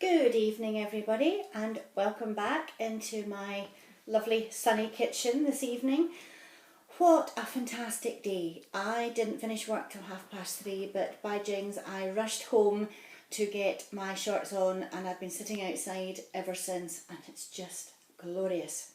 Good evening everybody, and welcome back into my lovely sunny kitchen this evening. What a fantastic day. I didn't finish work till 3:30, but by jings I rushed home to get my shorts on, and I've been sitting outside ever since, and it's just glorious.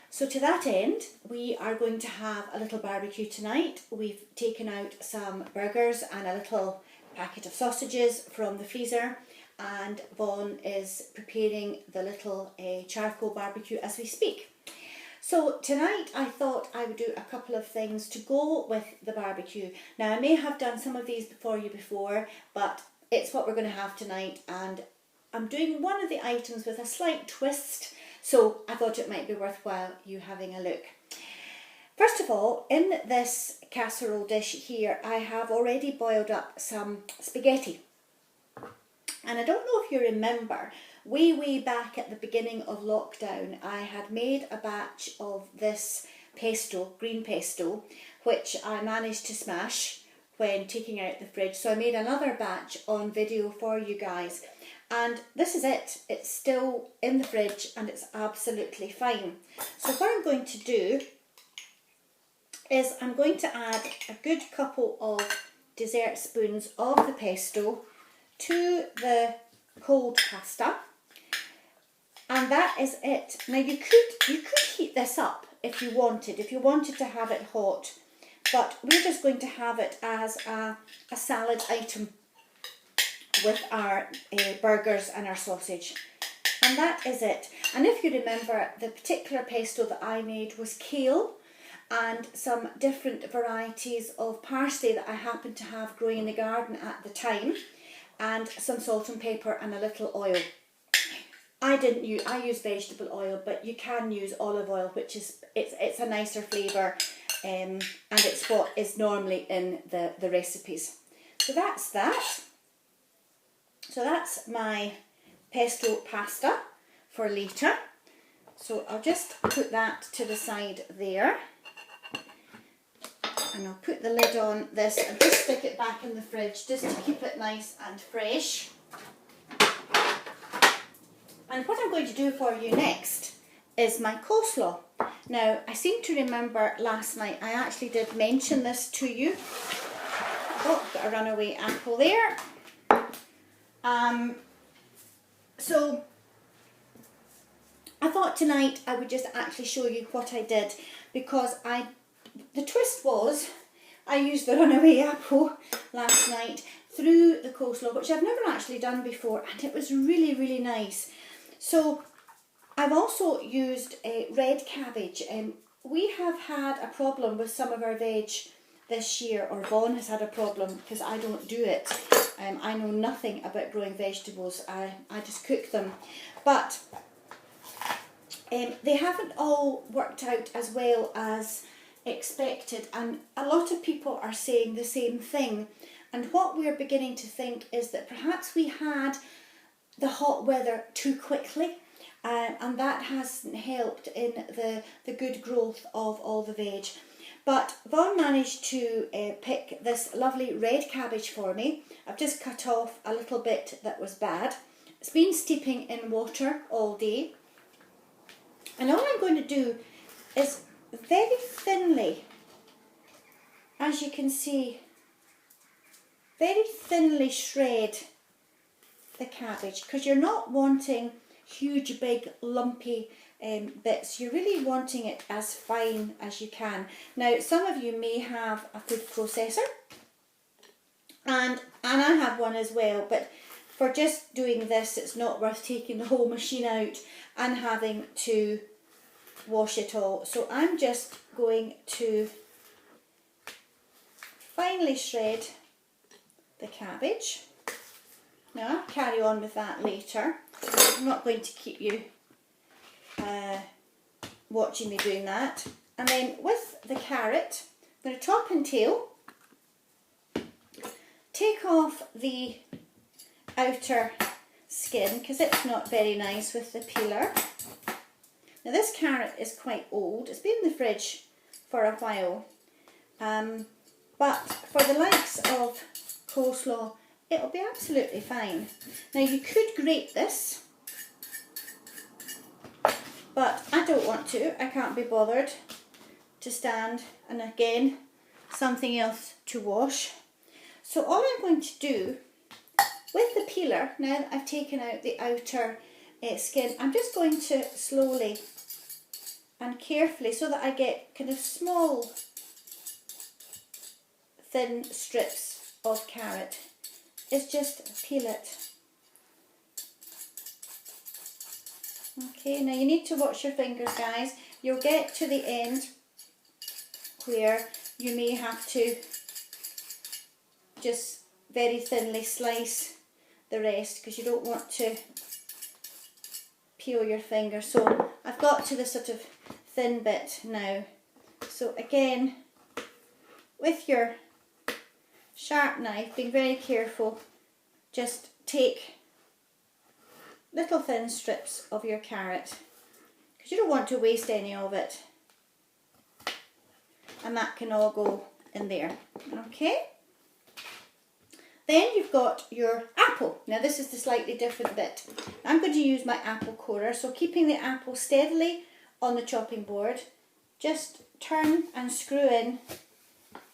So to that end, we are going to have a little barbecue tonight. We've taken out some burgers and a little packet of sausages from the freezer, and Vaughan is preparing the little charcoal barbecue as we speak. So tonight I thought I would do a couple of things to go with the barbecue. Now I may have done some of these for you before, but it's what we're going to have tonight, and I'm doing one of the items with a slight twist, so I thought it might be worthwhile you having a look. First of all, in this casserole dish here, I have already boiled up some spaghetti. And I don't know if you remember, way back at the beginning of lockdown, I had made a batch of this pesto, green pesto, which I managed to smash when taking out the fridge. So I made another batch on video for you guys. And this is it. It's still in the fridge and it's absolutely fine. So what I'm going to do is I'm going to add a good couple of dessert spoons of the pesto to the cold pasta, and that is it. Now you could heat this up if you wanted to have it hot, but we're just going to have it as a salad item with our burgers and our sausage, and that is it. And if you remember, the particular pesto that I made was kale and some different varieties of parsley that I happened to have growing in the garden at the time, and some salt and pepper and a little oil. I use vegetable oil, but you can use olive oil, which is it's a nicer flavour, and it's what is normally in the recipes. So that's that. So that's my pesto pasta for later. So I'll just put that to the side there. And I'll put the lid on this and just stick it back in the fridge just to keep it nice and fresh. And what I'm going to do for you next is my coleslaw. Now, I seem to remember last night I actually did mention this to you. Oh, got a runaway apple there. So I thought tonight I would just actually show you what I did, because the twist was I used the runaway apple last night through the coleslaw, which I've never actually done before, and it was really nice. So I've also used red cabbage, and we have had a problem with some of our veg this year, or Vaughan has had a problem because I don't do it. I know nothing about growing vegetables. I just cook them, but they haven't all worked out as well as expected, and a lot of people are saying the same thing. And what we're beginning to think is that perhaps we had the hot weather too quickly, and that hasn't helped in the good growth of all the veg. But Vaughan managed to pick this lovely red cabbage for me. I've just cut off a little bit that was bad. It's been steeping in water all day, and all I'm going to do is very thinly, as you can see, very thinly shred the cabbage, because you're not wanting huge big lumpy bits. You're really wanting it as fine as you can. Now some of you may have a food processor, and I have one as well, but for just doing this it's not worth taking the whole machine out and having to wash it all. So I'm just going to finely shred the cabbage. Now I'll carry on with that later. I'm not going to keep you watching me doing that. And then with the carrot, I'm going to top and tail, take off the outer skin because it's not very nice with the peeler. Now this carrot is quite old, it's been in the fridge for a while, but for the likes of coleslaw it'll be absolutely fine. Now you could grate this, but I don't want to. I can't be bothered to stand, and again, something else to wash. So all I'm going to do with the peeler, now that I've taken out the outer skin, I'm just going to slowly and carefully, so that I get kind of small, thin strips of carrot, is just peel it. Okay, now you need to watch your fingers, guys. You'll get to the end where you may have to just very thinly slice the rest, because you don't want to peel your finger. So I've got to the sort of thin bit now. So again, with your sharp knife, being very careful, just take little thin strips of your carrot, because you don't want to waste any of it, and that can all go in there. Okay, then you've got your apple. Now this is the slightly different bit. I'm going to use my apple corer, so keeping the apple steadily on the chopping board, just turn and screw in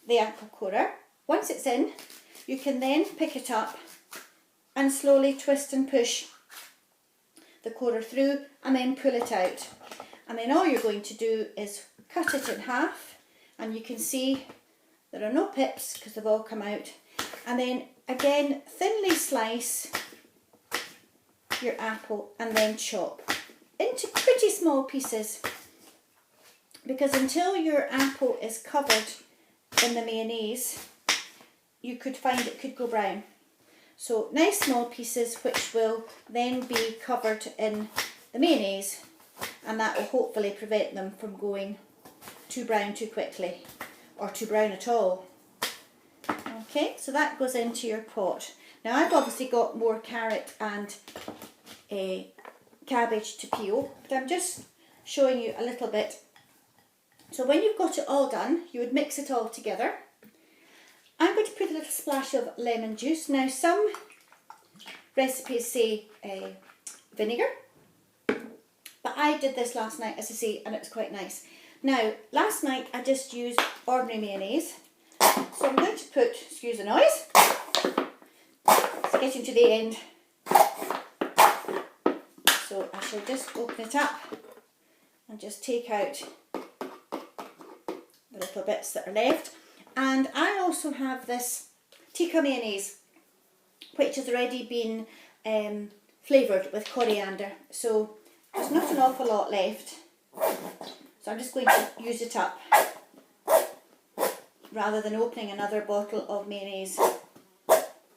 the apple corer. Once it's in, you can then pick it up and slowly twist and push the corer through, and then pull it out. And then all you're going to do is cut it in half, and you can see there are no pips because they've all come out. And then again, thinly slice your apple and then chop into pretty small pieces, because until your apple is covered in the mayonnaise, you could find it could go brown. So nice small pieces, which will then be covered in the mayonnaise, and that will hopefully prevent them from going too brown too quickly, or too brown at all. Okay, so that goes into your pot. Now I've obviously got more carrot and cabbage to peel, but I'm just showing you a little bit. So when you've got it all done, you would mix it all together. I'm going to put a little splash of lemon juice. Now some recipes say vinegar, but I did this last night, as I say, and it was quite nice. Now last night I just used ordinary mayonnaise, so I'm going to put, excuse the noise, it's getting to the end, so I shall just open it up and just take out the little bits that are left. And I also have this tikka mayonnaise, which has already been flavoured with coriander, so there's not an awful lot left, so I'm just going to use it up rather than opening another bottle of mayonnaise,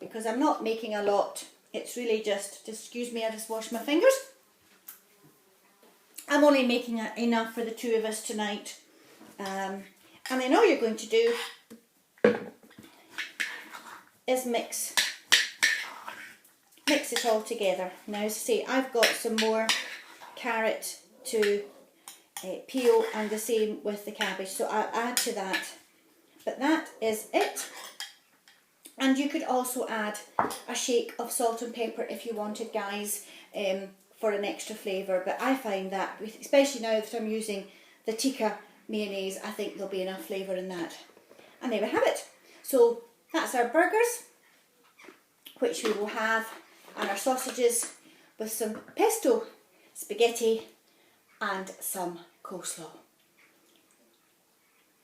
because I'm not making a lot. It's really just excuse me, I just washed my fingers. I'm only making enough for the two of us tonight, and then all you're going to do is mix it all together. Now, as I say, I've got some more carrot to peel, and the same with the cabbage, so I'll add to that. But that is it. And you could also add a shake of salt and pepper if you wanted, guys, for an extra flavour. But I find that, especially now that I'm using the tikka mayonnaise, I think there'll be enough flavour in that. And there we have it. So that's our burgers, which we will have, and our sausages with some pesto, spaghetti and some coleslaw.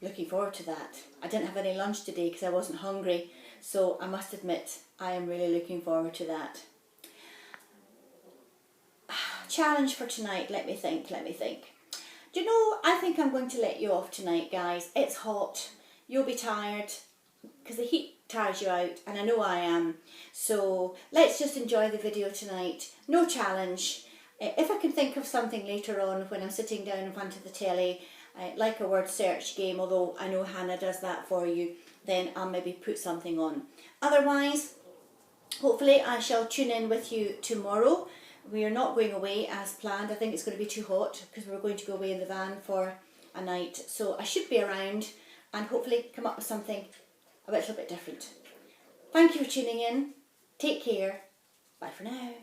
Looking forward to that. I didn't have any lunch today because I wasn't hungry, so I must admit I am really looking forward to that. Challenge for tonight, let me think. Do you know, I think I'm going to let you off tonight, guys. It's hot, you'll be tired because the heat tires you out, and I know I am. So let's just enjoy the video tonight. No challenge. If I can think of something later on when I'm sitting down in front of the telly, like a word search game, although I know Hannah does that for you, then I'll maybe put something on. Otherwise, hopefully I shall tune in with you tomorrow. We are not going away as planned. I think it's going to be too hot because we're going to go away in the van for a night. So I should be around and hopefully come up with something a little bit different. Thank you for tuning in. Take care. Bye for now.